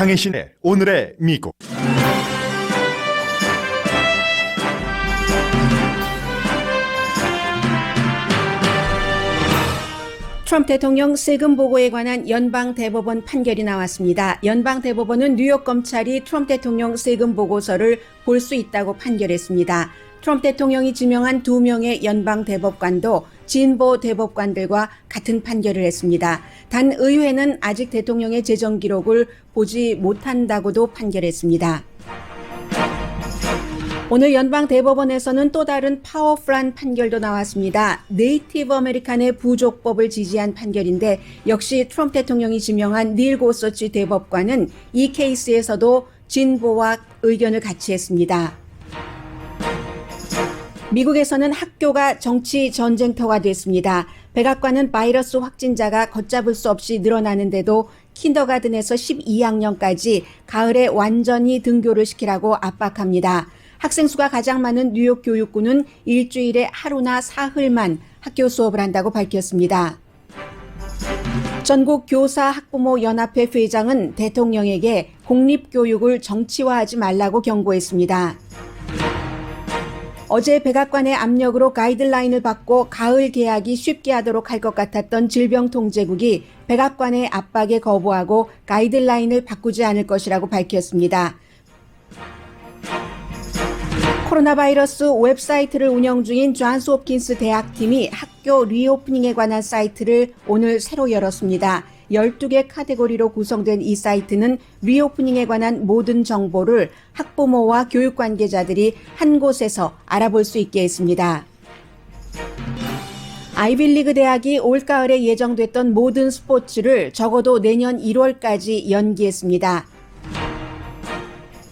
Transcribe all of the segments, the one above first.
강혜신의 오늘의 미국. 트럼프 대통령 세금 보고에 관한 연방대법원 판결이 나왔습니다. 연방대법원은 뉴욕 검찰이 트럼프 대통령 세금 보고서를 볼 수 있다고 판결했습니다. 트럼프 대통령이 지명한 2명의 연방대법관도 진보 대법관들과 같은 판결을 했습니다. 단 의회는 아직 대통령의 재정 기록을 보지 못한다고도 판결했습니다. 오늘 연방대법원에서는 또 다른 파워풀한 판결도 나왔습니다. 네이티브 아메리칸의 부족법을 지지한 판결인데 역시 트럼프 대통령이 지명한 닐 고서치 대법관은 이 케이스에서도 진보와 의견을 같이 했습니다. 미국에서는 학교가 정치 전쟁터가 됐습니다. 백악관은 바이러스 확진자가 걷잡을 수 없이 늘어나는데도 킨더가든에서 12학년까지 가을에 완전히 등교를 시키라고 압박합니다. 학생 수가 가장 많은 뉴욕 교육부는 일주일에 하루나 사흘만 학교 수업을 한다고 밝혔습니다. 전국 교사 학부모 연합회 회장은 대통령에게 공립교육을 정치화하지 말라고 경고했습니다. 어제 백악관의 압력으로 가이드라인을 받고 가을 개학이 쉽게 하도록 할 것 같았던 질병통제국이 백악관의 압박에 거부하고 가이드라인을 바꾸지 않을 것이라고 밝혔습니다. 코로나 바이러스 웹사이트를 운영 중인 존스 홉킨스 대학팀이 학교 리오프닝에 관한 사이트를 오늘 새로 열었습니다. 12개 카테고리로 구성된 이 사이트는 리오프닝에 관한 모든 정보를 학부모와 교육 관계자들이 한 곳에서 알아볼 수 있게 했습니다. 아이빌리그 대학이 올가을에 예정됐던 모든 스포츠를 적어도 내년 1월까지 연기했습니다.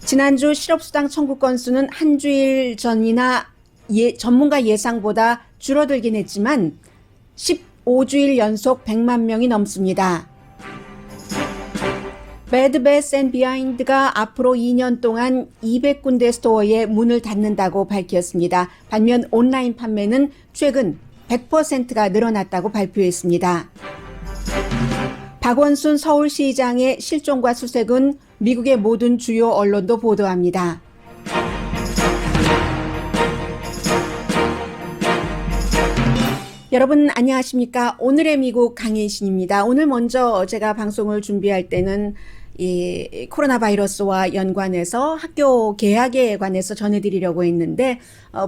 지난주 실업수당 청구 건수는 한 주일 전이나 전문가 예상보다 줄어들긴 했지만 15주일 연속 100만 명이 넘습니다. 배드 베스 앤 비하인드가 앞으로 2년 동안 200군데 스토어에 문을 닫는다고 밝혔습니다. 반면 온라인 판매는 최근 100%가 늘어났다고 발표했습니다. 박원순 서울시장의 실종과 수색은 미국의 모든 주요 언론도 보도합니다. 여러분 안녕하십니까? 오늘의 미국 강혜신입니다. 오늘 먼저 제가 방송을 준비할 때는 이 코로나 바이러스와 연관해서 학교 개학에 관해서 전해드리려고 했는데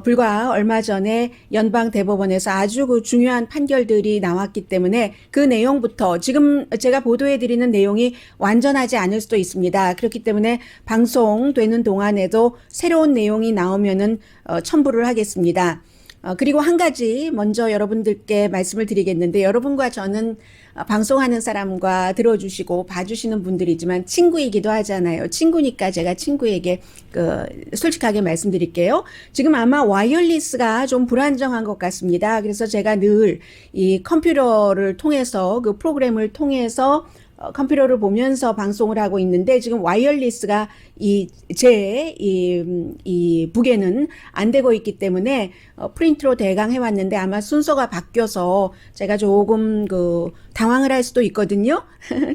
불과 얼마 전에 연방대법원에서 아주 중요한 판결들이 나왔기 때문에 그 내용부터 지금 제가 보도해드리는 내용이 완전하지 않을 수도 있습니다. 그렇기 때문에 방송되는 동안에도 새로운 내용이 나오면은 첨부를 하겠습니다. 그리고 한 가지 먼저 여러분들께 말씀을 드리겠는데 여러분과 저는 방송하는 사람과 들어주시고 봐주시는 분들이지만 친구이기도 하잖아요. 친구니까 제가 친구에게 솔직하게 말씀드릴게요. 지금 아마 와이어리스가 좀 불안정한 것 같습니다. 그래서 제가 늘 이 컴퓨터를 통해서 그 프로그램을 통해서 컴퓨터를 보면서 방송을 하고 있는데 지금 와이어리스가 제 북에는 안 되고 있기 때문에 프린트로 대강 해왔는데 아마 순서가 바뀌어서 제가 조금 당황을 할 수도 있거든요.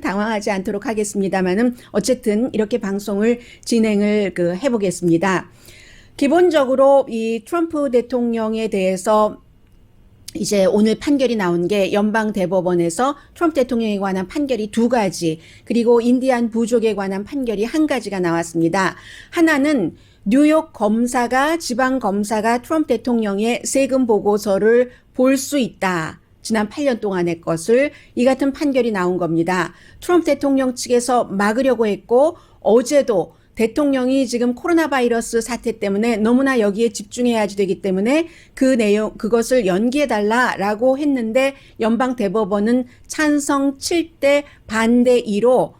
당황하지 않도록 하겠습니다만은 어쨌든 이렇게 방송을 진행을 해보겠습니다. 기본적으로 이 트럼프 대통령에 대해서 이제 오늘 판결이 나온 게 연방대법원에서 트럼프 대통령에 관한 판결이 2가지, 그리고 인디안 부족에 관한 판결이 1가지가 나왔습니다. 하나는 뉴욕 검사가, 지방검사가 트럼프 대통령의 세금 보고서를 볼 수 있다. 지난 8년 동안의 것을 이 같은 판결이 나온 겁니다. 트럼프 대통령 측에서 막으려고 했고 어제도 대통령이 지금 코로나 바이러스 사태 때문에 너무나 여기에 집중해야지 되기 때문에 그것을 연기해달라라고 했는데 연방대법원은 찬성 7대 반대 2로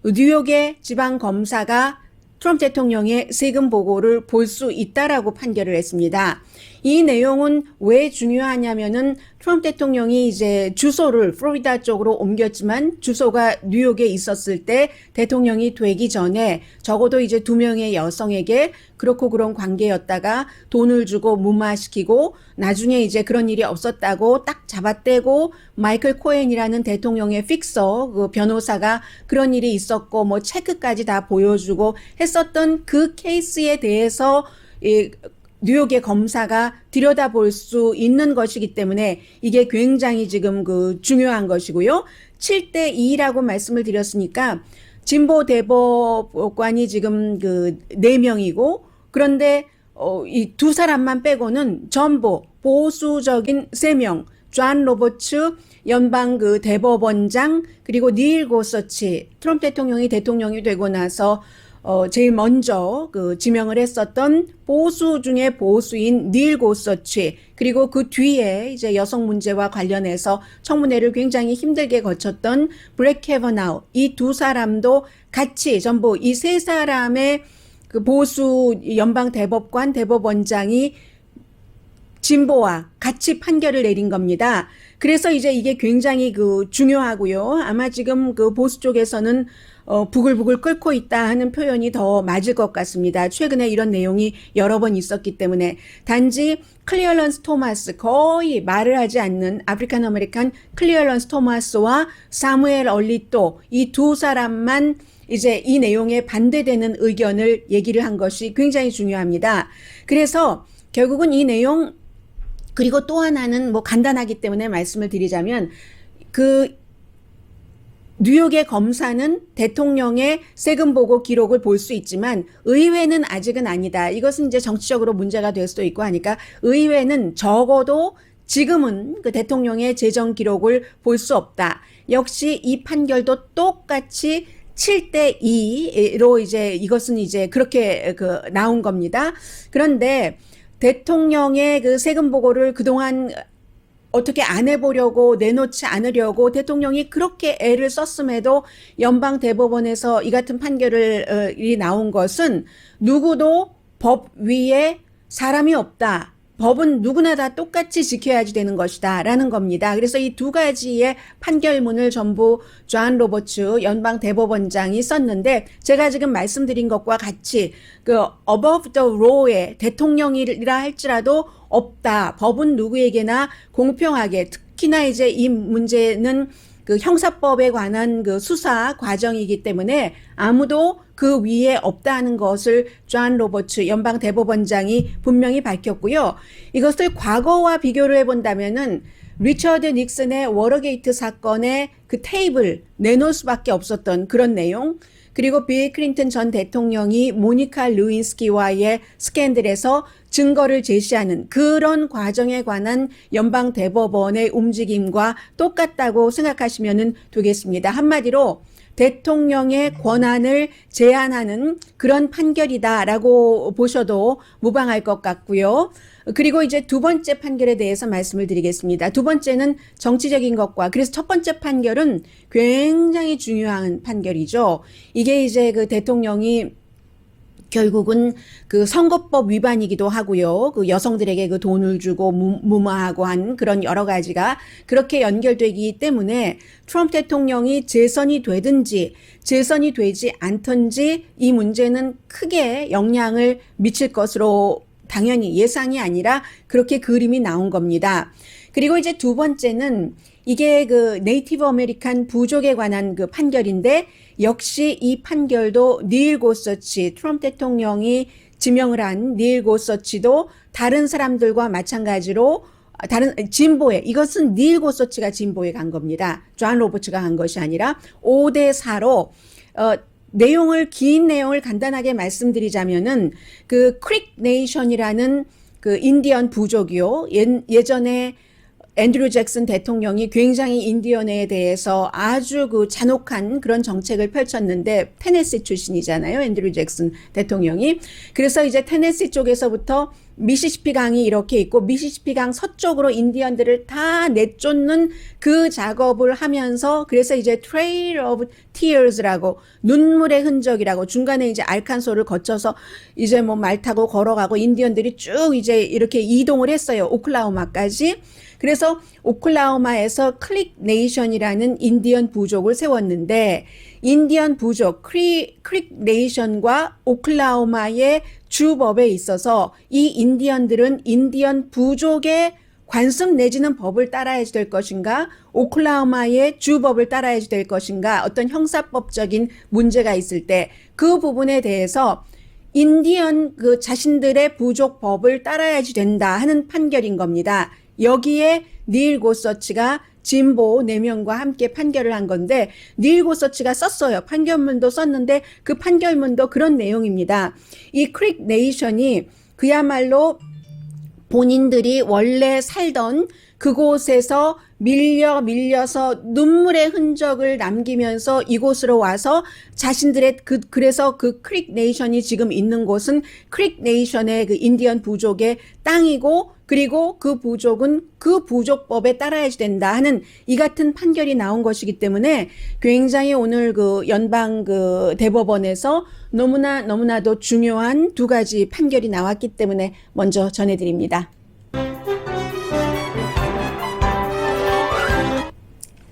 뉴욕의 지방검사가 트럼프 대통령의 세금 보고를 볼 수 있다라고 판결을 했습니다. 이 내용은 왜 중요하냐면은 트럼프 대통령이 이제 주소를 플로리다 쪽으로 옮겼지만 주소가 뉴욕에 있었을 때 대통령이 되기 전에 적어도 이제 2명의 여성에게 그렇고 그런 관계였다가 돈을 주고 무마시키고 나중에 이제 그런 일이 없었다고 딱 잡아떼고 마이클 코엔이라는 대통령의 픽서 그 변호사가 그런 일이 있었고 뭐 체크까지 다 보여주고 했었던 그 케이스에 대해서 뉴욕의 검사가 들여다볼 수 있는 것이기 때문에 이게 굉장히 지금 그 중요한 것이고요. 7대 2라고 말씀을 드렸으니까 진보 대법관이 지금 그 4명이고 그런데 이 두 사람만 빼고는 전부 보수적인 3명, 존 로버츠 연방 그 대법원장 그리고 닐 고서치 트럼프 대통령이 되고 나서 제일 먼저 그 지명을 했었던 보수 중에 보수인 닐 고서치 그리고 그 뒤에 이제 여성 문제와 관련해서 청문회를 굉장히 힘들게 거쳤던 브렉 캐버나우 이 두 사람도 같이 전부 이 세 사람의 그 보수 연방 대법관 대법원장이 진보와 같이 판결을 내린 겁니다. 그래서 이제 이게 굉장히 그 중요하고요. 아마 지금 그 보수 쪽에서는 부글부글 끓고 있다 하는 표현이 더 맞을 것 같습니다. 최근에 이런 내용이 여러 번 있었기 때문에 단지 클리어런스 토마스 거의 말을 하지 않는 아프리칸 아메리칸 클리어런스 토마스와 사무엘 얼리또 이 두 사람만 이제 이 내용에 반대되는 의견을 얘기를 한 것이 굉장히 중요합니다. 그래서 결국은 이 내용 그리고 또 하나는 뭐 간단하기 때문에 말씀을 드리자면 그 뉴욕의 검사는 대통령의 세금 보고 기록을 볼 수 있지만 의회는 아직은 아니다. 이것은 이제 정치적으로 문제가 될 수도 있고 하니까 의회는 적어도 지금은 그 대통령의 재정 기록을 볼 수 없다. 역시 이 판결도 똑같이 7대 2로 이제 이것은 이제 그렇게 그 나온 겁니다. 그런데 대통령의 그 세금 보고를 그동안 어떻게 안 해보려고 내놓지 않으려고 대통령이 그렇게 애를 썼음에도 연방 대법원에서 이 같은 판결이 나온 것은 누구도 법 위에 사람이 없다. 법은 누구나 다 똑같이 지켜야지 되는 것이다 라는 겁니다. 그래서 이 두 가지의 판결문을 전부 존 로버츠 연방 대법원장이 썼는데 제가 지금 말씀드린 것과 같이 그 above the law의 대통령이라 할지라도 없다. 법은 누구에게나 공평하게 특히나 이제 이 문제는 그 형사법에 관한 그 수사 과정이기 때문에 아무도 그 위에 없다는 것을 존 로버츠 연방 대법원장이 분명히 밝혔고요. 이것을 과거와 비교를 해본다면은 리처드 닉슨의 워터게이트 사건의 그 테이블 내놓을 수밖에 없었던 그런 내용 그리고 빌 클린턴 전 대통령이 모니카 루인스키와의 스캔들에서 증거를 제시하는 그런 과정에 관한 연방 대법원의 움직임과 똑같다고 생각하시면 되겠습니다. 한마디로 대통령의 권한을 제한하는 그런 판결이다라고 보셔도 무방할 것 같고요. 그리고 이제 두 번째 판결에 대해서 말씀을 드리겠습니다. 두 번째는 정치적인 것과 그래서 첫 번째 판결은 굉장히 중요한 판결이죠. 이게 이제 그 대통령이 결국은 그 선거법 위반이기도 하고요. 그 여성들에게 그 돈을 주고 무마하고 한 그런 여러 가지가 그렇게 연결되기 때문에 트럼프 대통령이 재선이 되든지 재선이 되지 않든지 이 문제는 크게 영향을 미칠 것으로 당연히 예상이 아니라 그렇게 그림이 나온 겁니다. 그리고 이제 두 번째는 이게 그 네이티브 아메리칸 부족에 관한 그 판결인데 역시 이 판결도 닐 고서치 트럼프 대통령이 지명을 한 닐 고서치도 다른 사람들과 마찬가지로 다른 진보에 이것은 닐 고서치가 진보에 간 겁니다. 존 로버츠가 간 것이 아니라 5대 4로 내용을 긴 내용을 간단하게 말씀드리자면은 그 크릭 네이션이라는 그 인디언 부족이요. 예전에 앤드류 잭슨 대통령이 굉장히 인디언에 대해서 아주 그 잔혹한 그런 정책을 펼쳤는데 테네시 출신이잖아요. 앤드류 잭슨 대통령이. 그래서 이제 테네시 쪽에서부터 미시시피 강이 이렇게 있고 미시시피 강 서쪽으로 인디언들을 다 내쫓는 그 작업을 하면서 그래서 이제 Trail of Tears라고 눈물의 흔적이라고 중간에 이제 알칸소를 거쳐서 이제 뭐 말 타고 걸어가고 인디언들이 쭉 이제 이렇게 이동을 했어요. 오클라호마까지. 그래서 오클라호마에서 클릭 네이션이라는 인디언 부족을 세웠는데 인디언 부족 크릭 네이션과 오클라호마의 주법에 있어서 이 인디언들은 인디언 부족의 관습 내지는 법을 따라야지 될 것인가 오클라호마의 주법을 따라야지 될 것인가 어떤 형사법적인 문제가 있을 때 그 부분에 대해서 인디언 그 자신들의 부족법을 따라야지 된다 하는 판결인 겁니다. 여기에 닐 고서치가 진보 4명과 함께 판결을 한 건데 닐 고서치가 썼어요. 판결문도 썼는데 그 판결문도 그런 내용입니다. 이 크릭 네이션이 그야말로 본인들이 원래 살던 그곳에서 밀려서 눈물의 흔적을 남기면서 이곳으로 와서 자신들의 그래서 그 크릭 네이션이 지금 있는 곳은 크릭 네이션의 그 인디언 부족의 땅이고 그리고 그 부족은 그 부족법에 따라야지 된다 하는 이 같은 판결이 나온 것이기 때문에 굉장히 오늘 그 연방 그 대법원에서 너무나도 중요한 2가지 판결이 나왔기 때문에 먼저 전해드립니다.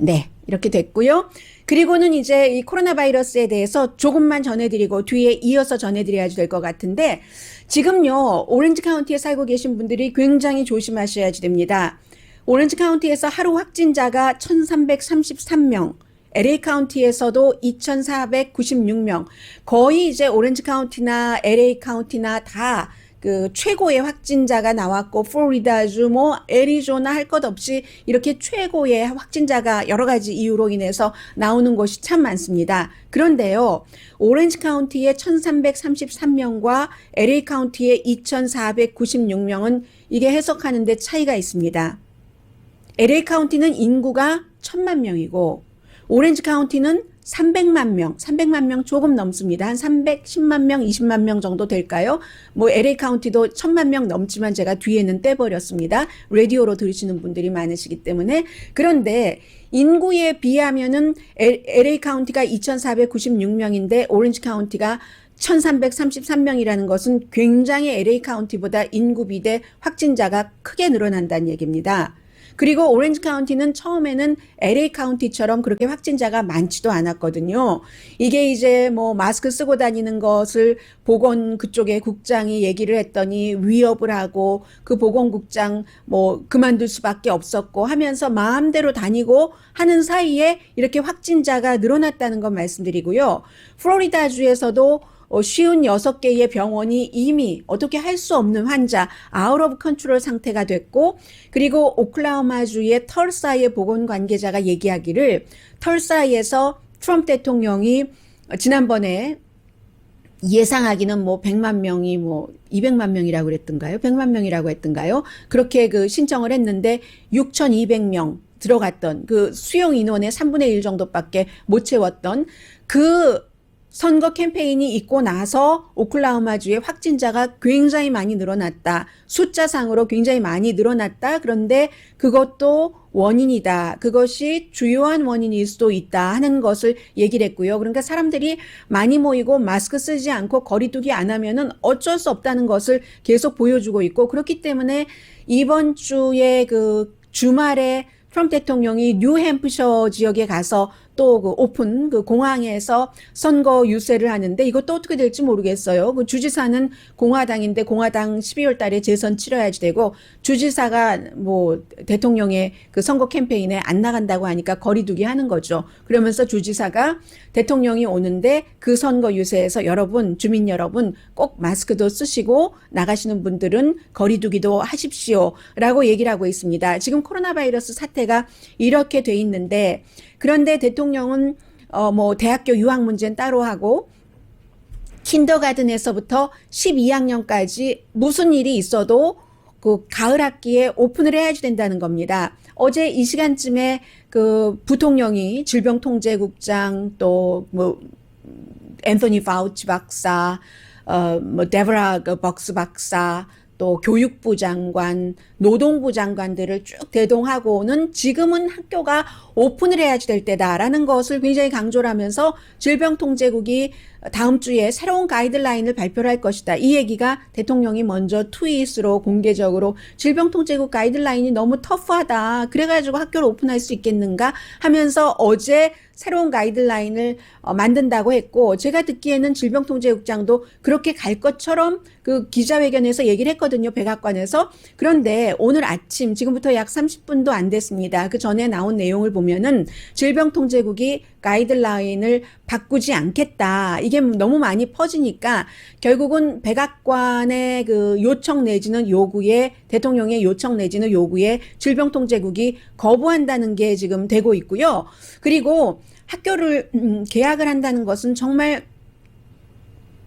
네, 이렇게 됐고요. 그리고는 이제 이 코로나 바이러스에 대해서 조금만 전해드리고 뒤에 이어서 전해드려야 될 것 같은데 지금요 오렌지 카운티에 살고 계신 분들이 굉장히 조심하셔야 됩니다. 오렌지 카운티에서 하루 확진자가 1333명, LA 카운티에서도 2496명, 거의 이제 오렌지 카운티나 LA 카운티나 다 그 최고의 확진자가 나왔고 플로리다주 뭐 애리조나 할 것 없이 이렇게 최고의 확진자가 여러 가지 이유로 인해서 나오는 곳이 참 많습니다. 그런데요. 오렌지 카운티의 1333명과 LA 카운티의 2496명은 이게 해석하는 데 차이가 있습니다. LA 카운티는 인구가 1000만 명이고 오렌지 카운티는 300만 명 조금 넘습니다. 한 310만 명, 20만 명 정도 될까요? 뭐 LA 카운티도 1000만 명 넘지만 제가 뒤에는 떼버렸습니다. 라디오로 들으시는 분들이 많으시기 때문에. 그런데 인구에 비하면은 LA 카운티가 2496명인데 오렌지 카운티가 1333명이라는 것은 굉장히 LA 카운티보다 인구 비대 확진자가 크게 늘어난다는 얘기입니다. 그리고 오렌지 카운티는 처음에는 LA 카운티처럼 그렇게 확진자가 많지도 않았거든요. 이게 이제 뭐 마스크 쓰고 다니는 것을 보건 그쪽의 국장이 얘기를 했더니 위협을 하고 그 보건국장 뭐 그만둘 수밖에 없었고 하면서 마음대로 다니고 하는 사이에 이렇게 확진자가 늘어났다는 건 말씀드리고요. 플로리다주에서도 56개의 병원이 이미 어떻게 할 수 없는 환자, 아웃 오브 컨트롤 상태가 됐고, 그리고 오클라호마주의 털사의 보건 관계자가 얘기하기를 털사에서 트럼프 대통령이 지난번에 예상하기는 뭐 100만 명이 뭐 200만 명이라고 그랬던가요? 100만 명이라고 했던가요? 그렇게 그 신청을 했는데 6,200명 들어갔던 그 수용 인원의 3분의 1 정도밖에 못 채웠던 그 선거 캠페인이 있고 나서 오클라호마주의 확진자가 굉장히 많이 늘어났다. 숫자상으로 굉장히 많이 늘어났다. 그런데 그것도 원인이다. 그것이 주요한 원인일 수도 있다 하는 것을 얘기를 했고요. 그러니까 사람들이 많이 모이고 마스크 쓰지 않고 거리 두기 안 하면은 어쩔 수 없다는 것을 계속 보여주고 있고 그렇기 때문에 이번 주에 그 주말에 트럼프 대통령이 뉴햄프셔 지역에 가서 또 그 오픈 그 공항에서 선거 유세를 하는데 이것도 어떻게 될지 모르겠어요. 그 주지사는 공화당인데 공화당 12월 달에 재선 치러야지 되고 주지사가 뭐 대통령의 그 선거 캠페인에 안 나간다고 하니까 거리두기 하는 거죠. 그러면서 주지사가 대통령이 오는데 그 선거 유세에서 여러분, 주민 여러분 꼭 마스크도 쓰시고 나가시는 분들은 거리두기도 하십시오. 라고 얘기를 하고 있습니다. 지금 코로나 바이러스 사태가 이렇게 돼 있는데 그런데 대통령은 뭐 대학교 유학 문제는 따로 하고 킨더가든에서부터 12학년까지 무슨 일이 있어도 그 가을 학기에 오픈을 해야지 된다는 겁니다. 어제 이 시간쯤에 그 부통령이 질병통제국장 또 뭐 앤서니 파우치 박사, 뭐 데브라 그 벅스 박사, 또 교육부 장관, 노동부 장관들을 쭉 대동하고는 지금은 학교가 오픈을 해야지 될 때다라는 것을 굉장히 강조를 하면서 질병통제국이 다음 주에 새로운 가이드라인을 발표를 할 것이다. 이 얘기가 대통령이 먼저 트윗으로 공개적으로 질병통제국 가이드라인이 너무 터프하다. 그래가지고 학교를 오픈할 수 있겠는가 하면서 어제 새로운 가이드라인을 만든다고 했고, 제가 듣기에는 질병통제국장도 그렇게 갈 것처럼 그 기자회견에서 얘기를 했거든요. 백악관에서. 그런데 오늘 아침 지금부터 약 30분도 안 됐습니다. 그 전에 나온 내용을 보면은 질병통제국이 가이드라인을 바꾸지 않겠다. 이게 너무 많이 퍼지니까 결국은 백악관의 그 요청 내지는 요구에, 대통령의 요청 내지는 요구에 질병통제국이 거부한다는 게 지금 되고 있고요. 그리고 학교를 개학을 한다는 것은 정말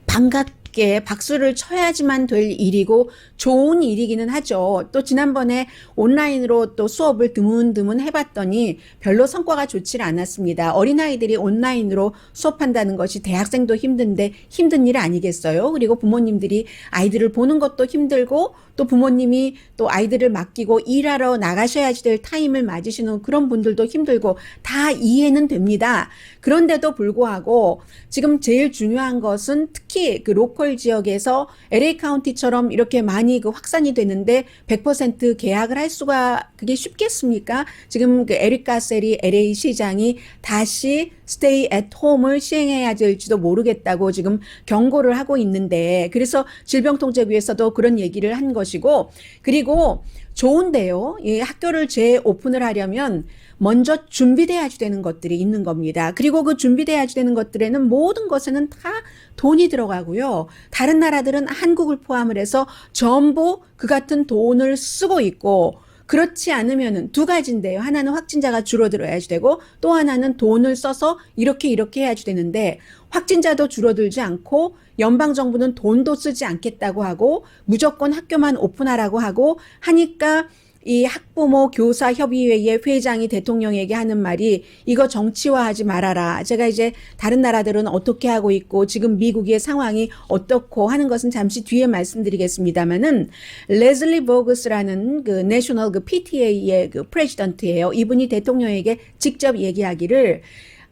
반갑게 박수를 쳐야지만 될 일이고 좋은 일이기는 하죠. 또 지난번에 온라인으로 또 수업을 드문드문 해봤더니 별로 성과가 좋지 않았습니다. 어린아이들이 온라인으로 수업한다는 것이 대학생도 힘든데 힘든 일 아니겠어요? 그리고 부모님들이 아이들을 보는 것도 힘들고 또 부모님이 또 아이들을 맡기고 일하러 나가셔야지 될 타임을 맞으시는 그런 분들도 힘들고 다 이해는 됩니다. 그런데도 불구하고 지금 제일 중요한 것은 특히 그 로컬 지역에서 LA 카운티처럼 이렇게 많이 그 확산이 되는데 100% 계약을 할 수가 그게 쉽겠습니까? 지금 그 에릭 가셀이 LA 시장이 다시 스테이 앳 홈을 시행해야 될지도 모르겠다고 지금 경고를 하고 있는데, 그래서 질병통제국에서도 그런 얘기를 한 것이고, 그리고 좋은데요. 이 학교를 재오픈을 하려면 먼저 준비돼야지 되는 것들이 있는 겁니다. 그리고 그 준비돼야지 되는 것들에는 모든 것에는 다 돈이 들어가고요. 다른 나라들은 한국을 포함을 해서 전부 그 같은 돈을 쓰고 있고, 그렇지 않으면은 두 가지인데요. 하나는 확진자가 줄어들어야지 되고 또 하나는 돈을 써서 이렇게 해야지 되는데, 확진자도 줄어들지 않고 연방정부는 돈도 쓰지 않겠다고 하고 무조건 학교만 오픈하라고 하고 하니까 이 학부모 교사 협의회의 회장이 대통령에게 하는 말이 이거 정치화하지 말아라. 제가 이제 다른 나라들은 어떻게 하고 있고 지금 미국의 상황이 어떻고 하는 것은 잠시 뒤에 말씀드리겠습니다만은, 레슬리 버그스라는 그 내셔널 그 PTA의 그 프레지던트예요. 이분이 대통령에게 직접 얘기하기를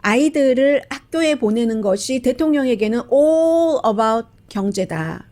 아이들을 학교에 보내는 것이 대통령에게는 all about 경제다.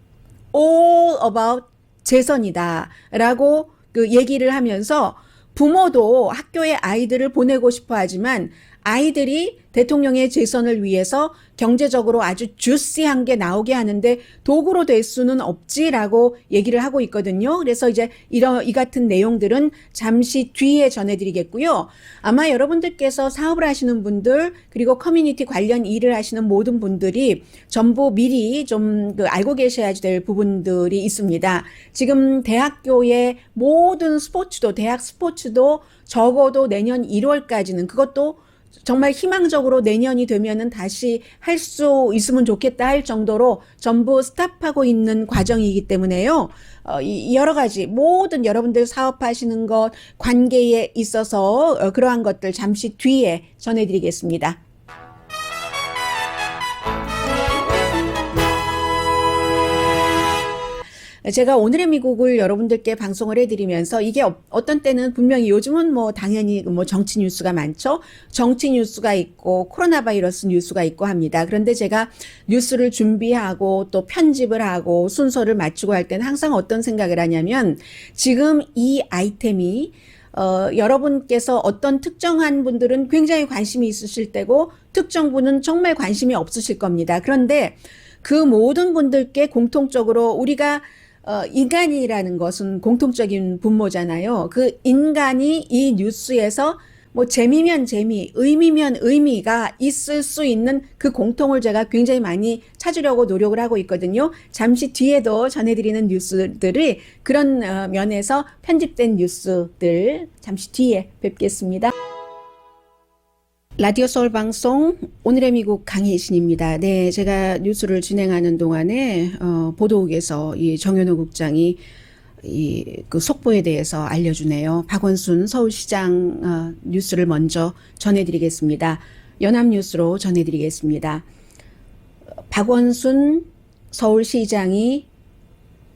all about 재선이다. 라고 그 얘기를 하면서 부모도 학교에 아이들을 보내고 싶어 하지만 아이들이 대통령의 재선을 위해서 경제적으로 아주 주시한 게 나오게 하는데 도구로 될 수는 없지라고 얘기를 하고 있거든요. 그래서 이제 이 같은 내용들은 잠시 뒤에 전해드리겠고요. 아마 여러분들께서 사업을 하시는 분들 그리고 커뮤니티 관련 일을 하시는 모든 분들이 전부 미리 좀 알고 계셔야 될 부분들이 있습니다. 지금 대학교의 모든 스포츠도, 대학 스포츠도 적어도 내년 1월까지는, 그것도 정말 희망적으로 내년이 되면은 다시 할 수 있으면 좋겠다 할 정도로 전부 스탑하고 있는 과정이기 때문에요. 여러 가지 모든 여러분들 사업하시는 것, 관계에 있어서 그러한 것들 잠시 뒤에 전해드리겠습니다. 제가 오늘의 미국을 여러분들께 방송을 해드리면서 이게 어떤 때는 분명히 요즘은 뭐 당연히 뭐 정치 뉴스가 많죠. 정치 뉴스가 있고 코로나 바이러스 뉴스가 있고 합니다. 그런데 제가 뉴스를 준비하고 또 편집을 하고 순서를 맞추고 할 때는 항상 어떤 생각을 하냐면, 지금 이 아이템이 여러분께서 어떤 특정한 분들은 굉장히 관심이 있으실 때고 특정 분은 정말 관심이 없으실 겁니다. 그런데 그 모든 분들께 공통적으로 우리가 인간이라는 것은 공통적인 분모잖아요. 그 인간이 이 뉴스에서 뭐 재미면 재미, 의미면 의미가 있을 수 있는 그 공통을 제가 굉장히 많이 찾으려고 노력을 하고 있거든요. 잠시 뒤에도 전해드리는 뉴스들이 그런 면에서 편집된 뉴스들 잠시 뒤에 뵙겠습니다. 라디오 서울 방송 오늘의 미국 강혜신입니다. 네, 제가 뉴스를 진행하는 동안에 보도국에서 이 정현호 국장이 그 속보에 대해서 알려주네요. 박원순 서울시장 뉴스를 먼저 전해드리겠습니다. 연합뉴스로 전해드리겠습니다. 박원순 서울시장이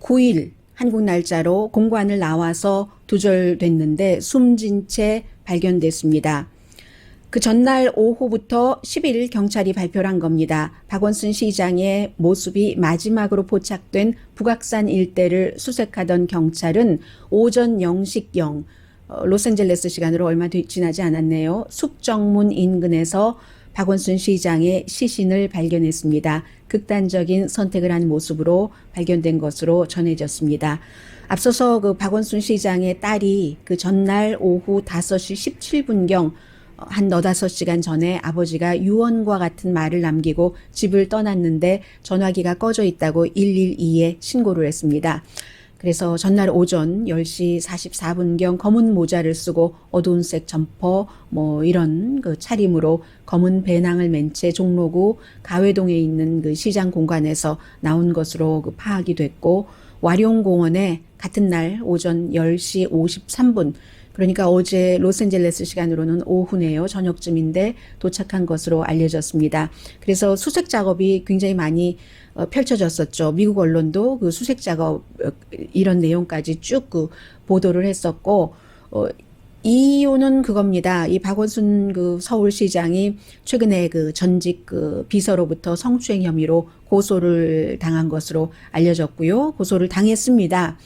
9일 한국 날짜로 공관을 나와서 두절됐는데 숨진 채 발견됐습니다. 그 전날 오후부터 10일 경찰이 발표를 한 겁니다. 박원순 시장의 모습이 마지막으로 포착된 북악산 일대를 수색하던 경찰은 오전 0시경 로스앤젤레스 시간으로 얼마 지나지 않았네요. 숙정문 인근에서 박원순 시장의 시신을 발견했습니다. 극단적인 선택을 한 모습으로 발견된 것으로 전해졌습니다. 앞서서 그 박원순 시장의 딸이 그 전날 오후 5시 17분경 한 4-5시간 전에 아버지가 유언과 같은 말을 남기고 집을 떠났는데 전화기가 꺼져 있다고 112에 신고를 했습니다. 그래서 전날 오전 10시 44분경 검은 모자를 쓰고 어두운 색 점퍼 이런 그 차림으로 검은 배낭을 맨 채 종로구 가회동에 있는 그 시장 공간에서 나온 것으로 그 파악이 됐고 와룡공원에 같은 날 오전 10시 53분 그러니까 어제 로스앤젤레스 시간으로는 오후네요. 저녁쯤인데 도착한 것으로 알려졌습니다. 그래서 수색 작업이 굉장히 많이 펼쳐졌었죠. 미국 언론도 그 수색 작업 이런 내용까지 쭉 그 보도를 했었고 이유는 그겁니다. 이 박원순 그 서울시장이 최근에 그 전직 그 비서로부터 성추행 혐의로 고소를 당한 것으로 알려졌고요. 고소를 당했습니다.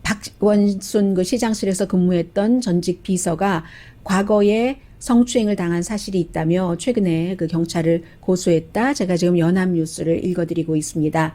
박원순 그 시장실에서 근무했던 전직 비서가 과거에 성추행을 당한 사실이 있다며 최근에 그 경찰을 고소했다. 제가 지금 연합뉴스를 읽어드리고 있습니다.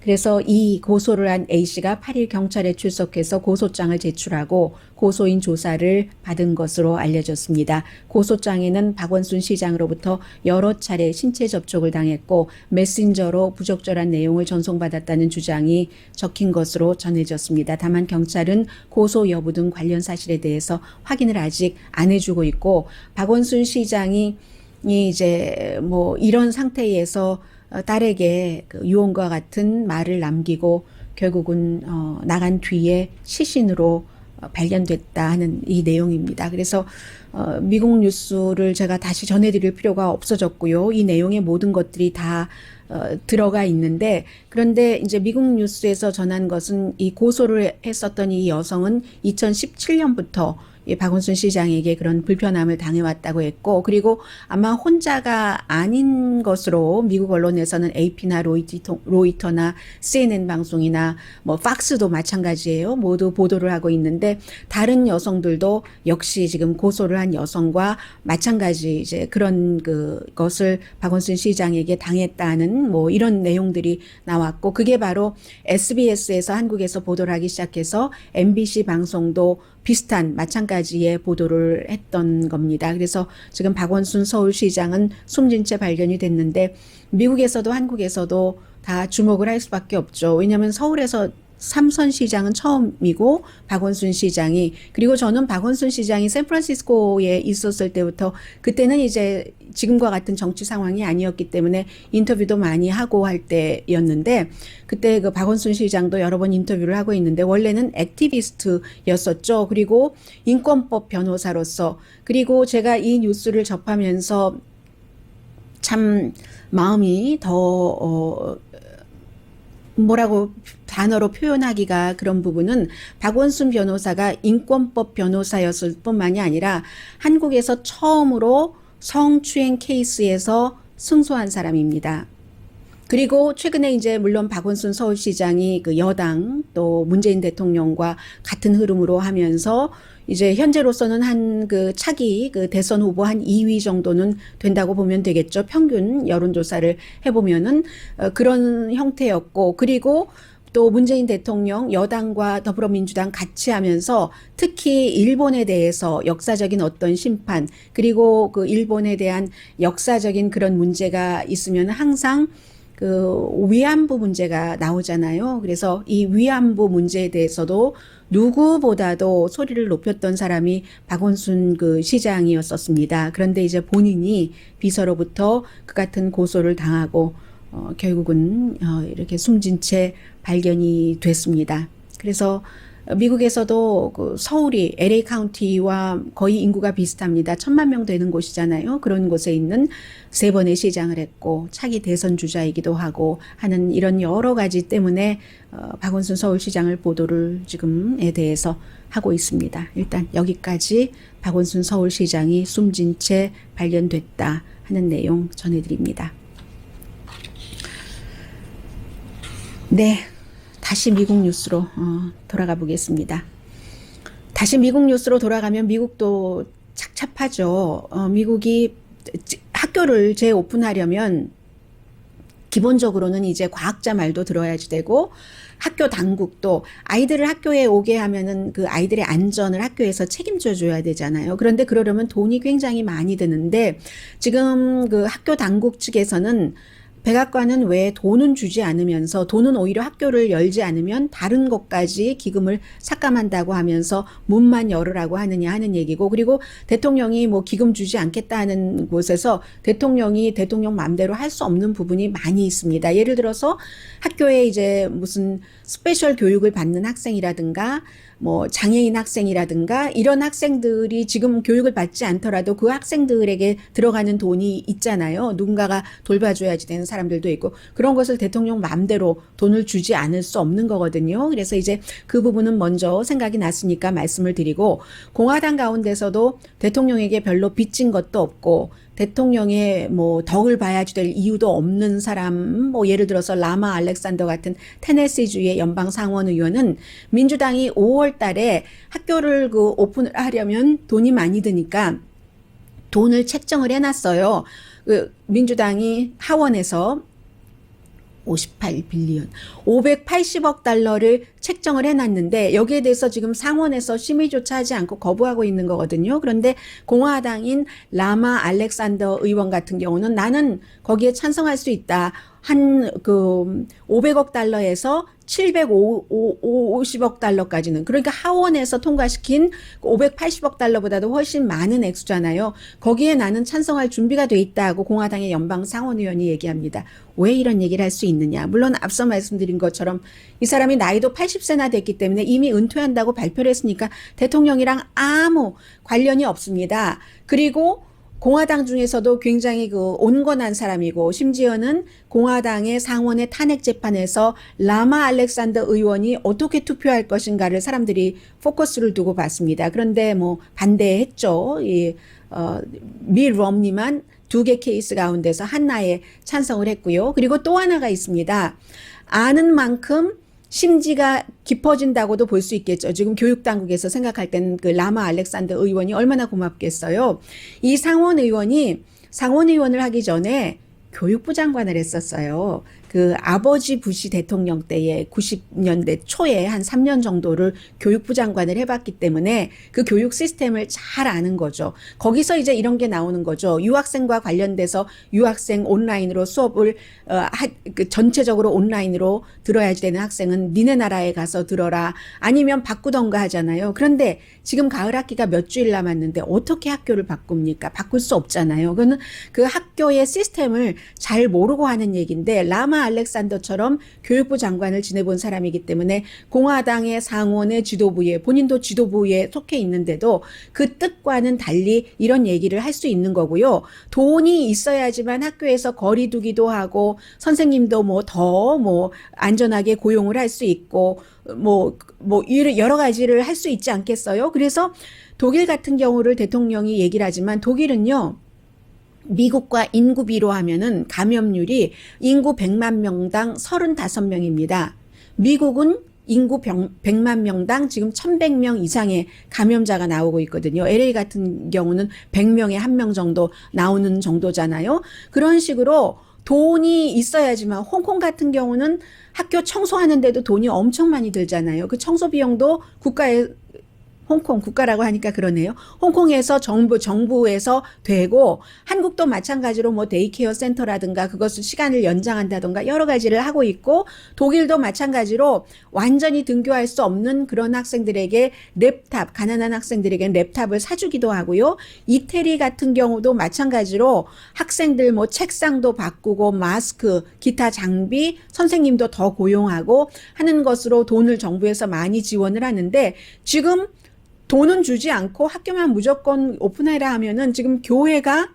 그래서 이 고소를 한 A씨가 8일 경찰에 출석해서 고소장을 제출하고 고소인 조사를 받은 것으로 알려졌습니다. 고소장에는 박원순 시장으로부터 여러 차례 신체 접촉을 당했고 메신저로 부적절한 내용을 전송받았다는 주장이 적힌 것으로 전해졌습니다. 다만 경찰은 고소 여부 등 관련 사실에 대해서 확인을 아직 안 해주고 있고 박원순 시장이 이제 이런 상태에서 딸에게 그 유언과 같은 말을 남기고 결국은 나간 뒤에 시신으로 발견됐다 하는 이 내용입니다. 그래서 미국 뉴스를 제가 다시 전해드릴 필요가 없어졌고요. 이 내용의 모든 것들이 다 들어가 있는데 그런데 이제 미국 뉴스에서 전한 것은 이 고소를 했었던 이 여성은 2017년부터 박원순 시장에게 그런 불편함을 당해왔다고 했고 그리고 아마 혼자가 아닌 것으로 미국 언론에서는 AP나 로이터나 CNN 방송이나 팍스도 마찬가지예요. 모두 보도를 하고 있는데 다른 여성들도 역시 지금 고소를 한 여성과 마찬가지 이제 그런 것을 박원순 시장에게 당했다는 이런 내용들이 나왔고 그게 바로 SBS에서 한국에서 보도를 하기 시작해서 MBC 방송도 비슷한 마찬가지의 보도를 했던 겁니다. 그래서 지금 박원순 서울시장은 숨진 채 발견이 됐는데 미국에서도 한국에서도 다 주목을 할 수밖에 없죠. 왜냐하면 서울에서 삼선 시장은 처음이고 박원순 시장이 그리고 저는 박원순 시장이 샌프란시스코에 있었을 때부터 그때는 이제 지금과 같은 정치 상황이 아니었기 때문에 인터뷰도 많이 하고 할 때였는데 그때 그 박원순 시장도 여러 번 인터뷰를 하고 있는데 원래는 액티비스트였었죠. 그리고 인권법 변호사로서 그리고 제가 이 뉴스를 접하면서 참 마음이 더 뭐라고 단어로 표현하기가 그런 부분은 박원순 변호사가 인권법 변호사였을 뿐만이 아니라 한국에서 처음으로 성추행 케이스에서 승소한 사람입니다. 그리고 최근에 이제 물론 박원순 서울시장이 그 여당 또 문재인 대통령과 같은 흐름으로 하면서 이제 현재로서는 한 그 차기 그 대선 후보 한 2위 정도는 된다고 보면 되겠죠. 평균 여론조사를 해보면은 그런 형태였고 그리고 또 문재인 대통령 여당과 더불어민주당 같이 하면서 특히 일본에 대해서 역사적인 어떤 심판 그리고 그 일본에 대한 역사적인 그런 문제가 있으면 항상 그 위안부 문제가 나오잖아요. 그래서 이 위안부 문제에 대해서도 누구보다도 소리를 높였던 사람이 박원순 그 시장이었었습니다. 그런데 이제 본인이 비서로부터 그 같은 고소를 당하고 결국은 이렇게 숨진 채 발견이 됐습니다. 그래서 미국에서도 그 서울이 LA 카운티와 거의 인구가 비슷합니다. 1,000만 명 되는 곳이잖아요. 그런 곳에 있는 3번의 시장을 했고 차기 대선 주자이기도 하고 하는 이런 여러 가지 때문에 박원순 서울시장을 보도를 지금에 대해서 하고 있습니다. 일단 여기까지 박원순 서울시장이 숨진 채 발견됐다 하는 내용 전해드립니다. 네. 다시 미국 뉴스로 돌아가 보겠습니다. 다시 미국 뉴스로 돌아가면 미국도 착잡하죠. 미국이 학교를 재오픈하려면 기본적으로는 이제 과학자 말도 들어야지 되고 학교 당국도 아이들을 학교에 오게 하면은 그 아이들의 안전을 학교에서 책임져 줘야 되잖아요. 그런데 그러려면 돈이 굉장히 많이 드는데 지금 그 학교 당국 측에서는 백악관은 왜 돈은 주지 않으면서 돈은 오히려 학교를 열지 않으면 다른 것까지 기금을 삭감한다고 하면서 문만 열으라고 하느냐 하는 얘기고, 그리고 대통령이 뭐 기금 주지 않겠다는 곳에서 대통령이 대통령 마음대로 할 수 없는 부분이 많이 있습니다. 예를 들어서 학교에 이제 무슨 스페셜 교육을 받는 학생이라든가 뭐 장애인 학생이라든가 이런 학생들이 지금 교육을 받지 않더라도 그 학생들에게 들어가는 돈이 있잖아요. 누군가가 돌봐줘야지 되는 사람들도 있고 그런 것을 대통령 마음대로 돈을 주지 않을 수 없는 거거든요. 그래서 이제 그 부분은 먼저 생각이 났으니까 말씀을 드리고, 공화당 가운데서도 대통령에게 별로 빚진 것도 없고 대통령의 뭐 덕을 봐야지 될 이유도 없는 사람, 뭐 예를 들어서 라마 알렉산더 같은 테네시주의 연방 상원 의원은 민주당이 5월 달에 학교를 그 오픈을 하려면 돈이 많이 드니까 돈을 책정을 해놨어요. 그 민주당이 하원에서 58빌리언, 580억 달러를 책정을 해놨는데 여기에 대해서 지금 상원에서 심의조차 하지 않고 거부하고 있는 거거든요. 그런데 공화당인 라마 알렉산더 의원 같은 경우는 나는 거기에 찬성할 수 있다. 한 그 500억 달러에서 750억 달러까지는, 그러니까 하원에서 통과시킨 580억 달러보다도 훨씬 많은 액수잖아요. 거기에 나는 찬성할 준비가 돼 있다고 공화당의 연방 상원의원이 얘기합니다. 왜 이런 얘기를 할 수 있느냐? 물론 앞서 말씀드린 것처럼 이 사람이 나이도 80세나 됐기 때문에 이미 은퇴한다고 발표를 했으니까 대통령이랑 아무 관련이 없습니다. 그리고 공화당 중에서도 굉장히 그 온건한 사람이고, 심지어는 공화당의 상원의 탄핵 재판에서 라마 알렉산더 의원이 어떻게 투표할 것인가를 사람들이 포커스를 두고 봤습니다. 그런데 뭐 반대했죠. 미 럼니만 2개 케이스 가운데서 하나에 찬성을 했고요. 그리고 또 하나가 있습니다. 아는 만큼 심지가 깊어진다고도 볼 수 있겠죠. 지금 교육당국에서 생각할 때는 그 라마 알렉산더 의원이 얼마나 고맙겠어요. 이 상원 의원을 하기 전에 교육부 장관을 했었어요. 그 아버지 부시 대통령 때에 90년대 초에 한 3년 정도를 교육부 장관을 해봤기 때문에 그 교육 시스템을 잘 아는 거죠. 거기서 이제 이런 게 나오는 거죠. 유학생과 관련돼서 유학생 온라인으로 수업을 전체적으로 온라인으로 들어야지 되는 학생은 니네 나라에 가서 들어라, 아니면 바꾸던가 하잖아요. 그런데 지금 가을 학기가 몇 주일 남았는데 어떻게 학교를 바꿉니까? 바꿀 수 없잖아요. 그거는 그 학교의 시스템을 잘 모르고 하는 얘기인데, 라마 알렉산더처럼 교육부 장관을 지내본 사람이기 때문에 공화당의 상원의 지도부에, 본인도 지도부에 속해 있는데도 그 뜻과는 달리 이런 얘기를 할 수 있는 거고요. 돈이 있어야지만 학교에서 거리 두기도 하고 선생님도 뭐 더 뭐 안전하게 고용을 할 수 있고 뭐 여러 가지를 할 수 있지 않겠어요? 그래서 독일 같은 경우를 대통령이 얘기를 하지만, 독일은요, 미국과 인구 비로 하면은 감염률이 인구 100만 명당 35명입니다. 미국은 인구 100만 명당 지금 1100명 이상의 감염자가 나오고 있거든요. LA 같은 경우는 100명에 1명 정도 나오는 정도잖아요. 그런 식으로 돈이 있어야지만, 홍콩 같은 경우는 학교 청소하는데도 돈이 엄청 많이 들잖아요. 그 청소 비용도 국가에 홍콩 국가라고 하니까 그러네요. 홍콩에서 정부에서 되고 한국도 마찬가지로 뭐 데이케어 센터라든가 그것을 시간을 연장한다든가 여러 가지를 하고 있고 독일도 마찬가지로 완전히 등교할 수 없는 그런 학생들에게 랩탑, 가난한 학생들에게 랩탑을 사주기도 하고요. 이태리 같은 경우도 마찬가지로 학생들 뭐 책상도 바꾸고 마스크, 기타 장비, 선생님도 더 고용하고 하는 것으로 돈을 정부에서 많이 지원을 하는데 지금 돈은 주지 않고 학교만 무조건 오픈해라 하면은 지금 교회가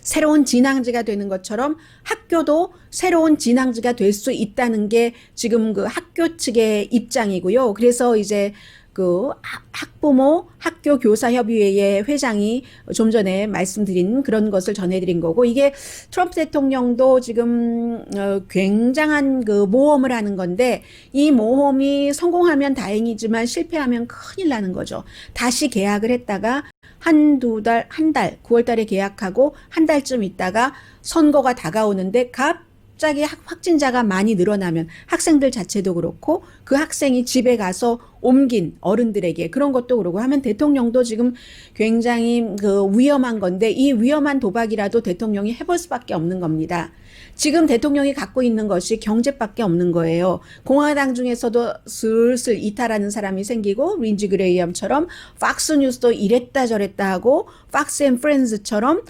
새로운 진앙지가 되는 것처럼 학교도 새로운 진앙지가 될 수 있다는 게 지금 그 학교 측의 입장이고요. 그래서 이제 그 학부모 학교 교사협의회의 회장이 좀 전에 말씀드린 그런 것을 전해드린 거고 이게 트럼프 대통령도 지금 굉장한 그 모험을 하는 건데 이 모험이 성공하면 다행이지만 실패하면 큰일 나는 거죠. 다시 계약을 했다가 한 9월 달에 계약하고 한 달쯤 있다가 선거가 다가오는데 갑자기 확진자가 많이 늘어나면 학생들 자체도 그렇고 그 학생이 집에 가서 옮긴 어른들에게 그런 것도 그러고 하면 대통령도 지금 굉장히 그 위험한 건데 이 위험한 도박이라도 대통령이 해볼 수밖에 없는 겁니다. 지금 대통령이 갖고 있는 것이 경제밖에 없는 거예요. 공화당 중에서도 슬슬 이탈하는 사람이 생기고 린지 그레이엄처럼 팍스 뉴스도 이랬다 저랬다 하고 팍스 앤 프렌즈처럼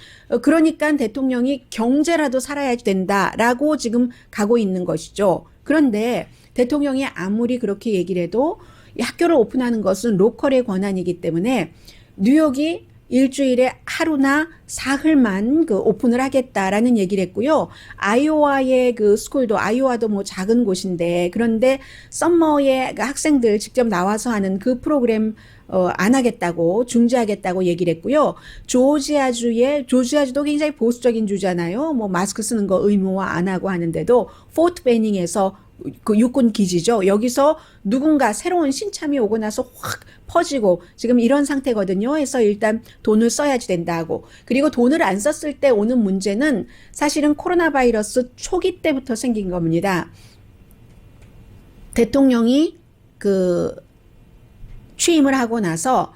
그러니까 대통령이 경제라도 살아야 된다라고 지금 가고 있는 것이죠. 그런데 대통령이 아무리 그렇게 얘기를 해도 이 학교를 오픈하는 것은 로컬의 권한이기 때문에 뉴욕이 일주일에 하루나 사흘만 그 오픈을 하겠다라는 얘기를 했고요. 아이오와의 그 스쿨도 아이오와도 뭐 작은 곳인데 그런데 썸머에 학생들 직접 나와서 하는 그 프로그램 안 하겠다고 중지하겠다고 얘기를 했고요. 조지아주도 굉장히 보수적인 주잖아요. 뭐 마스크 쓰는 거 의무화 안 하고 하는데도 포트 베닝에서 그 육군 기지죠. 여기서 누군가 새로운 신참이 오고 나서 확 퍼지고 지금 이런 상태거든요. 해서 일단 돈을 써야지 된다고. 그리고 돈을 안 썼을 때 오는 문제는 사실은 코로나 바이러스 초기 때부터 생긴 겁니다. 대통령이 그 취임을 하고 나서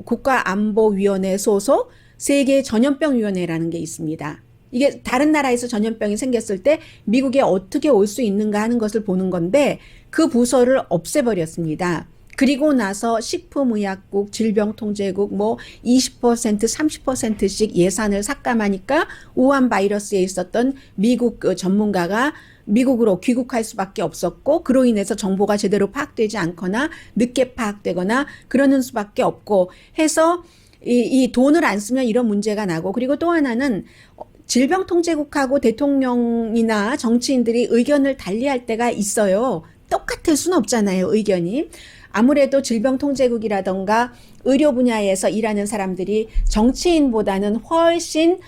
국가안보위원회 소속 세계 전염병위원회라는 게 있습니다. 이게 다른 나라에서 전염병이 생겼을 때 미국에 어떻게 올 수 있는가 하는 것을 보는 건데 그 부서를 없애버렸습니다. 그리고 나서 식품의약국, 질병통제국 뭐 20%, 30%씩 예산을 삭감하니까 우한 바이러스에 있었던 미국 전문가가 미국으로 귀국할 수밖에 없었고 그로 인해서 정보가 제대로 파악되지 않거나 늦게 파악되거나 그러는 수밖에 없고 해서 이 돈을 안 쓰면 이런 문제가 나고 그리고 또 하나는 질병통제국하고 대통령이나 정치인들이 의견을 달리할 때가 있어요. 똑같을 수는 없잖아요, 의견이. 아무래도 질병통제국이라던가 의료 분야에서 일하는 사람들이 정치인보다는 훨씬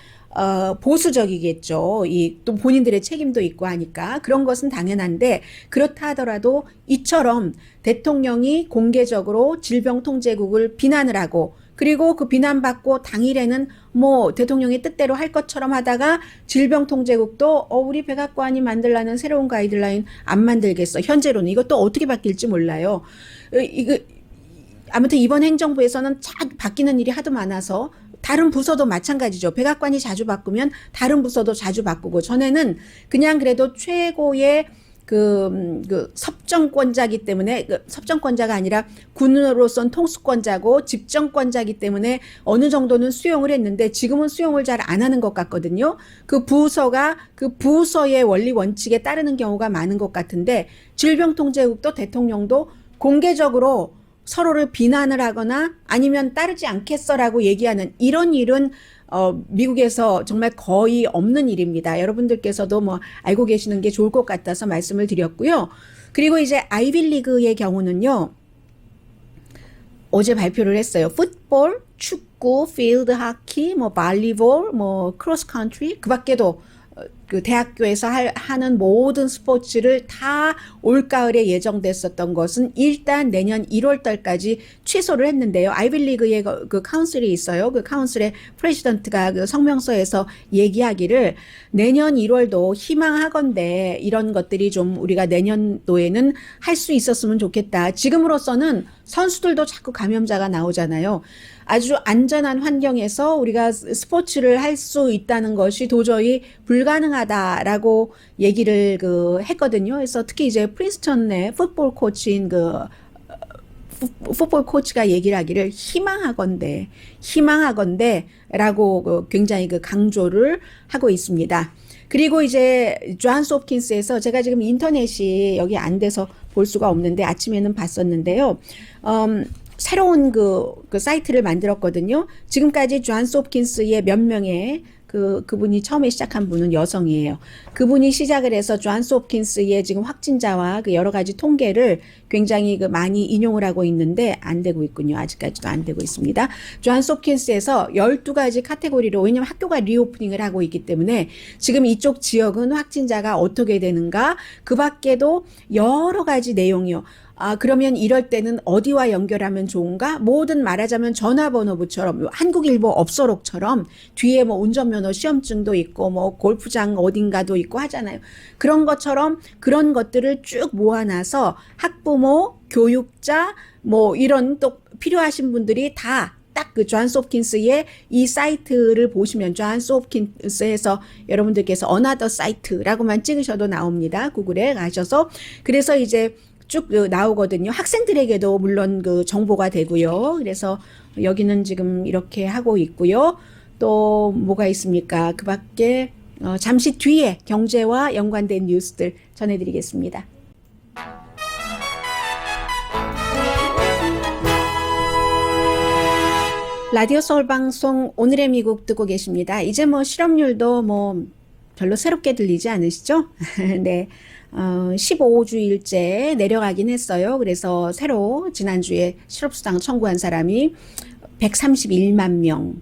보수적이겠죠. 또 본인들의 책임도 있고 하니까 그런 것은 당연한데 그렇다 하더라도 이처럼 대통령이 공개적으로 질병통제국을 비난을 하고 그리고 그 비난받고 당일에는 뭐 대통령의 뜻대로 할 것처럼 하다가 질병통제국도 우리 백악관이 만들라는 새로운 가이드라인 안 만들겠어. 현재로는 이것도 어떻게 바뀔지 몰라요. 이거 아무튼 이번 행정부에서는 바뀌는 일이 하도 많아서 다른 부서도 마찬가지죠. 백악관이 자주 바꾸면 다른 부서도 자주 바꾸고 전에는 그냥 그래도 최고의 그 섭정권자기 때문에 섭정권자가 아니라 군으로선 통수권자고 집정권자기 때문에 어느 정도는 수용을 했는데 지금은 수용을 잘 안 하는 것 같거든요. 그 부서가 그 부서의 원리 원칙에 따르는 경우가 많은 것 같은데 질병통제국도 대통령도 공개적으로 서로를 비난을 하거나 아니면 따르지 않겠어라고 얘기하는 이런 일은 미국에서 정말 거의 없는 일입니다. 여러분들께서도 뭐 알고 계시는 게 좋을 것 같아서 말씀을 드렸고요. 그리고 이제 아이빌리그의 경우는요. 어제 발표를 했어요. 풋볼, 축구, 필드 하키, 뭐 발리볼, 뭐 크로스 컨트리 그 밖에도 그 대학교에서 하는 모든 스포츠를 다 올가을에 예정됐었던 것은 일단 내년 1월 달까지 취소를 했는데요. 아이빌리그에 그 카운슬이 있어요. 그 카운슬의 프레지던트가 그 성명서에서 얘기하기를 내년 1월도 희망하건대 이런 것들이 좀 우리가 내년도에는 할 수 있었으면 좋겠다. 지금으로서는 선수들도 자꾸 감염자가 나오잖아요. 아주 안전한 환경에서 우리가 스포츠를 할 수 있다는 것이 도저히 불가능하다라고 얘기를 했거든요. 그래서 특히 이제 프린스턴의 풋볼 코치인 풋볼 코치가 얘기를 하기를 희망하건대라고 굉장히 강조를 하고 있습니다. 그리고 이제 존스 홉킨스에서 제가 지금 인터넷이 여기 안 돼서 볼 수가 없는데 아침에는 봤었는데요. 새로운 그 사이트를 만들었거든요. 지금까지 존스 홉킨스의 몇 명의 그분이 처음에 시작한 분은 여성이에요. 그분이 시작을 해서 존스 홉킨스의 지금 확진자와 그 여러 가지 통계를 굉장히 많이 인용을 하고 있는데 안 되고 있군요. 아직까지도 안 되고 있습니다. 존스 홉킨스에서 12가지 카테고리로, 왜냐면 학교가 리오프닝을 하고 있기 때문에 지금 이쪽 지역은 확진자가 어떻게 되는가, 그 밖에도 여러 가지 내용이요. 그러면 이럴 때는 어디와 연결하면 좋은가? 모든 말하자면 전화번호부처럼 한국일보 업소록처럼 뒤에 뭐 운전면허 시험증도 있고 뭐 골프장 어딘가도 있고 하잖아요. 그런 것처럼 그런 것들을 쭉 모아놔서 학부모, 교육자 뭐 이런 또 필요하신 분들이 다 딱 그 존스 홉킨스의 이 사이트를 보시면 존스 홉킨스에서 여러분들께서 어나더 사이트라고만 찍으셔도 나옵니다. 구글에 가셔서. 그래서 이제 쭉 나오거든요. 학생들에게도 물론 그 정보가 되고요. 그래서 여기는 지금 이렇게 하고 있고요. 또 뭐가 있습니까? 그 밖에 잠시 뒤에 경제와 연관된 뉴스들 전해드리겠습니다. 라디오 서울 방송 오늘의 미국 듣고 계십니다. 이제 뭐 실업률도 뭐 별로 새롭게 들리지 않으시죠? 네. 15주일째 내려가긴 했어요. 그래서 새로 지난주에 실업수당 청구한 사람이 131만 명.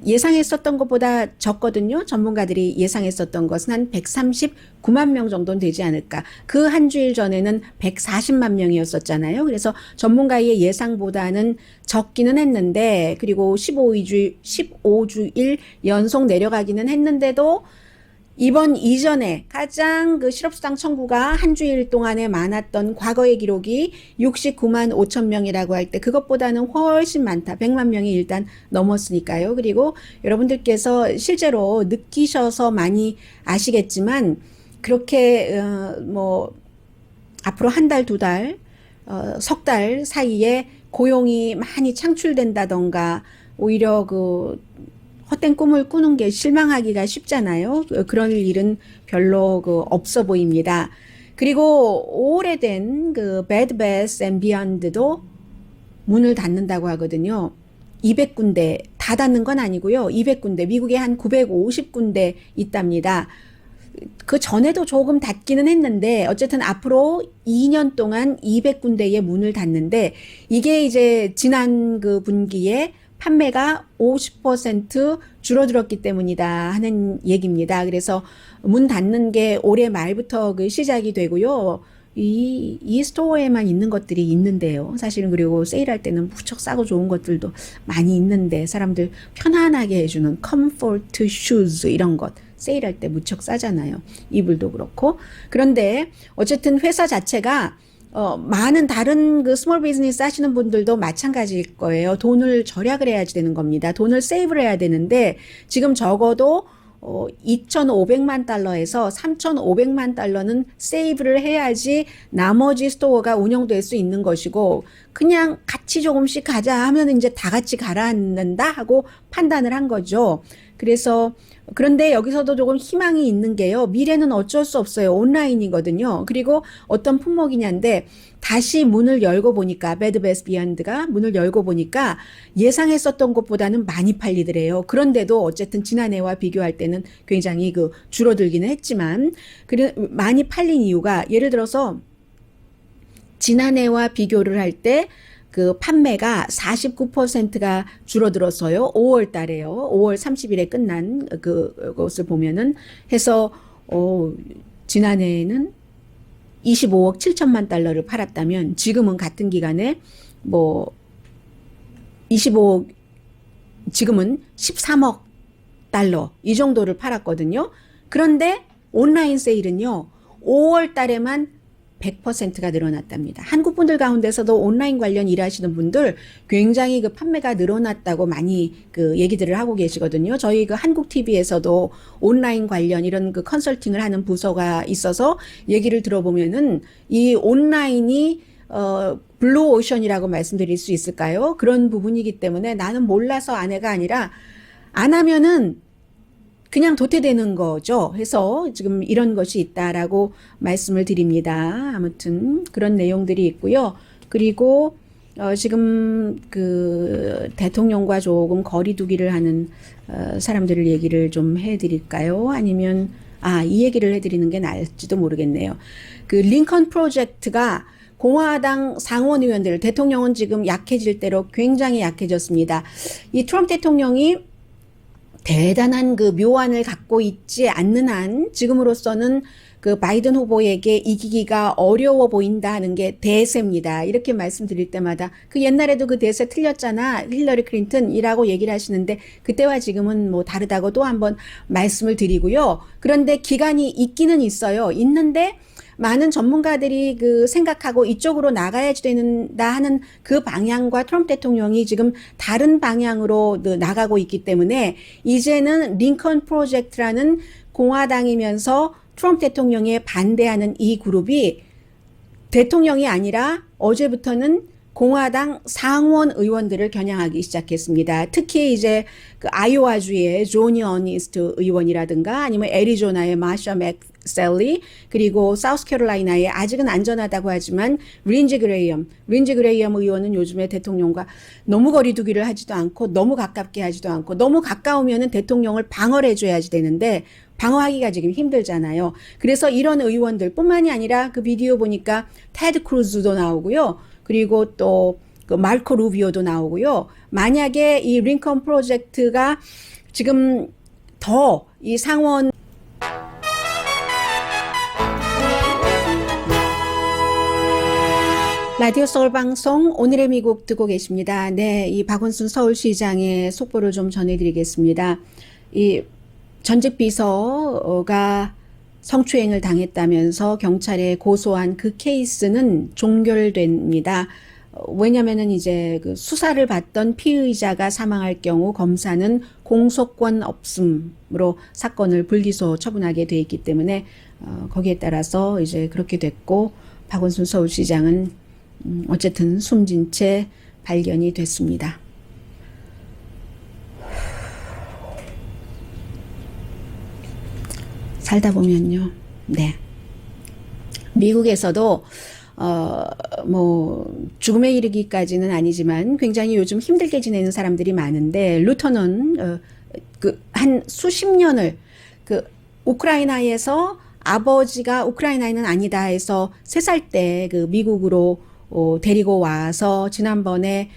예상했었던 것보다 적거든요. 전문가들이 예상했었던 것은 한 139만 명 정도는 되지 않을까. 그 한 주일 전에는 140만 명이었었잖아요. 그래서 전문가의 예상보다는 적기는 했는데, 그리고 15주일 연속 내려가기는 했는데도 이번 이전에 가장 그 실업수당 청구가 한 주일 동안에 많았던 과거의 기록이 69만 5천 명이라고 할 때 그것보다는 훨씬 많다. 100만 명이 일단 넘었으니까요. 그리고 여러분들께서 실제로 느끼셔서 많이 아시겠지만 그렇게 뭐 앞으로 한 달, 두 달, 석 달 사이에 고용이 많이 창출된다던가 오히려 헛된 꿈을 꾸는 게 실망하기가 쉽잖아요. 그런 일은 별로 없어 보입니다. 그리고 오래된 Bed Bath & Beyond도 문을 닫는다고 하거든요. 200군데, 다 닫는 건 아니고요. 200군데, 미국에 한 950군데 있답니다. 그 전에도 조금 닫기는 했는데 어쨌든 앞으로 2년 동안 200군데의 문을 닫는데 이게 이제 지난 분기에 판매가 50% 줄어들었기 때문이다 하는 얘기입니다. 그래서 문 닫는 게 올해 말부터 시작이 되고요. 이 스토어에만 있는 것들이 있는데요. 사실은 그리고 세일할 때는 무척 싸고 좋은 것들도 많이 있는데 사람들 편안하게 해주는 컴포트 슈즈 이런 것 세일할 때 무척 싸잖아요. 이불도 그렇고. 그런데 어쨌든 회사 자체가 많은 다른 스몰 비즈니스 하시는 분들도 마찬가지일 거예요. 돈을 절약을 해야지 되는 겁니다. 돈을 세이브를 해야 되는데 지금 적어도 2,500만 달러에서 3,500만 달러는 세이브를 해야지 나머지 스토어가 운영될 수 있는 것이고 그냥 같이 조금씩 가자 하면 이제 다 같이 가라앉는다 하고 판단을 한 거죠. 그래서 그런데 여기서도 조금 희망이 있는 게요. 미래는 어쩔 수 없어요. 온라인이거든요. 그리고 어떤 품목이냐인데 다시 문을 열고 보니까 Bed Bath & Beyond가 문을 열고 보니까 예상했었던 것보다는 많이 팔리더래요. 그런데도 어쨌든 지난해와 비교할 때는 굉장히 줄어들기는 했지만 많이 팔린 이유가 예를 들어서 지난해와 비교를 할 때 그 판매가 49%가 줄어들었어요. 5월 달에요. 5월 30일에 끝난 그것을 보면은 해서 지난해에는 25억 7천만 달러를 팔았다면 지금은 같은 기간에 뭐 25억 지금은 13억 달러 이 정도를 팔았거든요. 그런데 온라인 세일은요. 5월 달에만 100%가 늘어났답니다. 한국 분들 가운데서도 온라인 관련 일하시는 분들 굉장히 그 판매가 늘어났다고 많이 그 얘기들을 하고 계시거든요. 저희 그 한국 TV에서도 온라인 관련 이런 그 컨설팅을 하는 부서가 있어서 얘기를 들어보면은 이 온라인이 블루 오션이라고 말씀드릴 수 있을까요? 그런 부분이기 때문에 나는 몰라서 아내가 아니라 안 하면은 그냥 도태되는 거죠. 해서 지금 이런 것이 있다라고 말씀을 드립니다. 아무튼 그런 내용들이 있고요. 그리고 지금 그 대통령과 조금 거리 두기를 하는 사람들을 얘기를 좀 해드릴까요? 아니면 이 얘기를 해드리는 게 나을지도 모르겠네요. 그 링컨 프로젝트가 공화당 상원 의원들, 대통령은 지금 약해질 대로 굉장히 약해졌습니다. 이 트럼프 대통령이 대단한 그 묘안을 갖고 있지 않는 한 지금으로서는 그 바이든 후보에게 이기기가 어려워 보인다는 게 대세입니다. 이렇게 말씀드릴 때마다 그 옛날에도 그 대세 틀렸잖아. 힐러리 클린턴이라고 얘기를 하시는데 그때와 지금은 뭐 다르다고 또 한번 말씀을 드리고요. 그런데 기간이 있기는 있어요. 있는데 많은 전문가들이 그 생각하고 이쪽으로 나가야 된다 하는 그 방향과 트럼프 대통령이 지금 다른 방향으로 나가고 있기 때문에 이제는 링컨 프로젝트라는 공화당이면서 트럼프 대통령에 반대하는 이 그룹이 대통령이 아니라 어제부터는 공화당 상원 의원들을 겨냥하기 시작했습니다. 특히 이제 그 아이오와주의 조니 어니스트 의원이라든가 아니면 애리조나의 마샤 맥셀리 그리고 사우스캐롤라이나의 아직은 안전하다고 하지만 린지 그레이엄 의원은 요즘에 대통령과 너무 거리두기를 하지도 않고 너무 가깝게 하지도 않고 너무 가까우면은 대통령을 방어를 해줘야지 되는데 방어하기가 지금 힘들잖아요. 그래서 이런 의원들 뿐만이 아니라 그 비디오 보니까 테드 크루즈도 나오고요. 그리고 또 그 마르코 루비오도 나오고요. 만약에 이 링컨 프로젝트가 지금 더 이 상원 라디오 서울 방송 오늘의 미국 듣고 계십니다. 네, 이 박원순 서울시장의 속보를 좀 전해드리겠습니다. 이 전직 비서가 성추행을 당했다면서 경찰에 고소한 그 케이스는 종결됩니다. 왜냐면은 이제 그 수사를 받던 피의자가 사망할 경우 검사는 공소권 없음으로 사건을 불기소 처분하게 돼 있기 때문에 거기에 따라서 이제 그렇게 됐고 박원순 서울시장은 어쨌든 숨진 채 발견이 됐습니다. 살다 보면요. 네. 미국에서도 뭐 죽음에 이르기까지는 아니지만 굉장히 요즘 힘들게 지내는 사람들이 많은데 루터는 그 한 수십 년을 그 우크라이나에서 아버지가 우크라이나인은 아니다 해서 3살 때 그 미국으로 데리고 와서 지난번에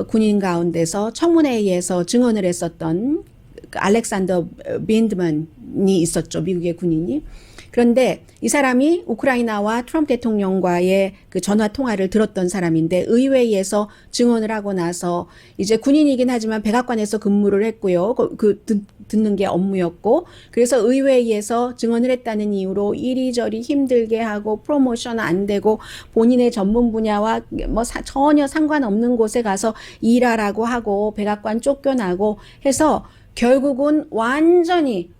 군인 가운데서 청문회에서 증언을 했었던 그 알렉산더 빈드먼이 있었죠. 미국의 군인이. 그런데 이 사람이 우크라이나와 트럼프 대통령과의 그 전화 통화를 들었던 사람인데 의회에서 증언을 하고 나서 이제 군인이긴 하지만 백악관에서 근무를 했고요. 듣는 게 업무였고 그래서 의회에서 증언을 했다는 이유로 이리저리 힘들게 하고 프로모션 안 되고 본인의 전문 분야와 뭐 전혀 상관없는 곳에 가서 일하라고 하고 백악관 쫓겨나고 해서 결국은 완전히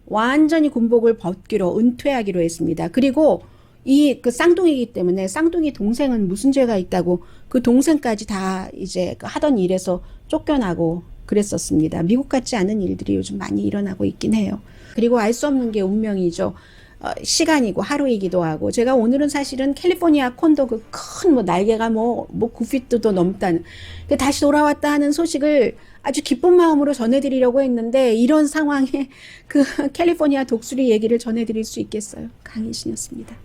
군복을 벗기로 은퇴하기로 했습니다. 그리고 이 그 쌍둥이이기 때문에 쌍둥이 동생은 무슨 죄가 있다고 그 동생까지 다 이제 하던 일에서 쫓겨나고 그랬었습니다. 미국 같지 않은 일들이 요즘 많이 일어나고 있긴 해요. 그리고 알 수 없는 게 운명이죠. 시간이고 하루이기도 하고 제가 오늘은 사실은 캘리포니아 콘도 그 큰 뭐 날개가 뭐 9피트도 넘다는 다시 돌아왔다 하는 소식을 아주 기쁜 마음으로 전해드리려고 했는데 이런 상황에 그 캘리포니아 독수리 얘기를 전해드릴 수 있겠어요. 강희신이었습니다.